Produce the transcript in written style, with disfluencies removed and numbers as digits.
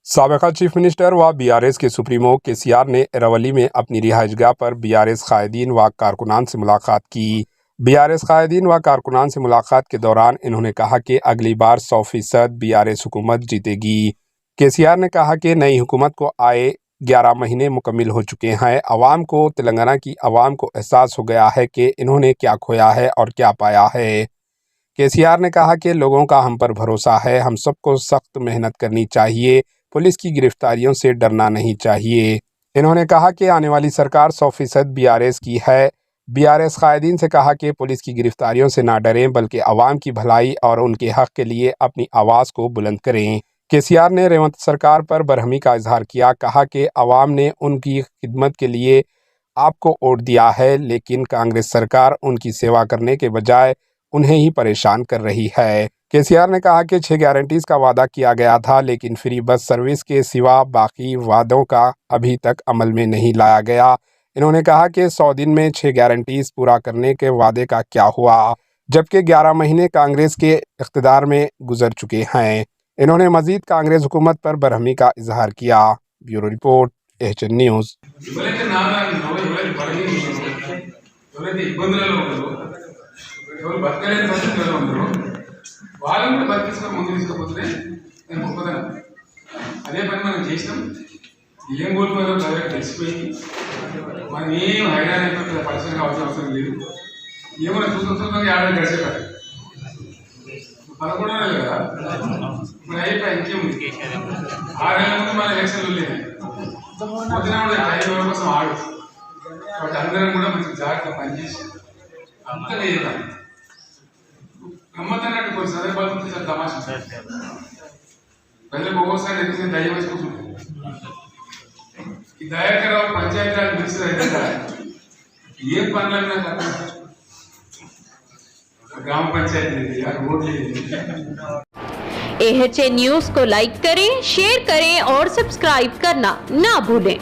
साबिक़ा chief minister व BRS के supremo KCR ने एरावली में अपनी रिहाइशगाह पर बीआरएस कायदीन व कारकुनान से मुलाकात की। बीआरएस कायदीन व कारकुनान से मुलाकात के दौरान इन्होंने कहा कि अगली बार 100% बीआरएस हुकूमत जीतेगी। केसीआर ने कहा कि नई हुकूमत को आए 11 महीने मुकम्मिल हो चुके हैं। अवाम को, तेलंगाना की अवाम को एहसास हो गया है कि इन्होंने क्या खोया है और क्या पाया है। केसीआर ने कहा कि लोगों का हम पर भरोसा है, हम सबको सख्त मेहनत करनी चाहिए, पुलिस की गिरफ्तारियों से डरना नहीं चाहिए। इन्होंने कहा कि आने वाली सरकार 100% बीआरएस की है। बीआरएस कायदीन से कहा कि पुलिस की गिरफ्तारियों से ना डरें, बल्कि अवाम की भलाई और उनके हक के लिए अपनी आवाज़ को बुलंद करें। केसीआर ने रेवंत सरकार पर बरहमी का इजहार किया, कहा कि अवाम ने उनकी खिदमत के लिए आपको वोट दिया है, लेकिन कांग्रेस सरकार उनकी सेवा करने के बजाय उन्हें ही परेशान कर रही है। केसीआर ने कहा कि 6 गारंटीज का वादा किया गया था, लेकिन फ्री बस सर्विस के सिवा बाकी वादों का अभी तक अमल में नहीं लाया गया। इन्होंने कहा कि 100 दिन में 6 गारंटीज पूरा करने के वादे का क्या हुआ, जबकि 11 महीने कांग्रेस के इख्तिदार में गुजर चुके हैं। इन्होंने मजीद कांग्रेस हुकूमत पर बरहमी का इजहार किया। Bureau report, H N. ఎవరు బతకలేని పరిస్థితుల్లో ఉంటారో వాళ్ళని కూడా బతికించుకొని ముందు తీసుకుపోతే నేను గొప్పదనం. అదే పని మనం చేసినాం. ఏం కోల్పోయారో ప్రజలకు తెలిసిపోయింది. మనం ఏం హైరాణ అయిపోతే పరిశ్రమ కావాల్సిన అవసరం లేదు. ఏమైనా చూస్తుంటే ఏడాది గడిచేపారు 11 నెలలు కదా ఇప్పుడు అయిపోయి ఇంకేముంది. 6 నెలల ముందు మన ఎలక్షన్లు లేదు. పొద్దున కూడా 5 రోజుల కోసం ఆడు. కాబట్టి అందరం కూడా మంచి జాగ్రత్తగా పనిచేసి అంతా లేదు గమ్మత్తన్నట్టు కొన్ని సందర్భాలు చాలా తమాషా ప్రజలకు ఒక్కోసారి ఎదుగుతుంది దయ వేసి కూర్చుంటుంది. ఈ దయాకరావు పంచాయతీరాజ్ మినిస్టర్ అయితే ఏం పనులన్నా ग्राम पंचायत रोड एचएन न्यूज़ को लाइक करें, शेयर करें और सब्सक्राइब करना ना भूलें।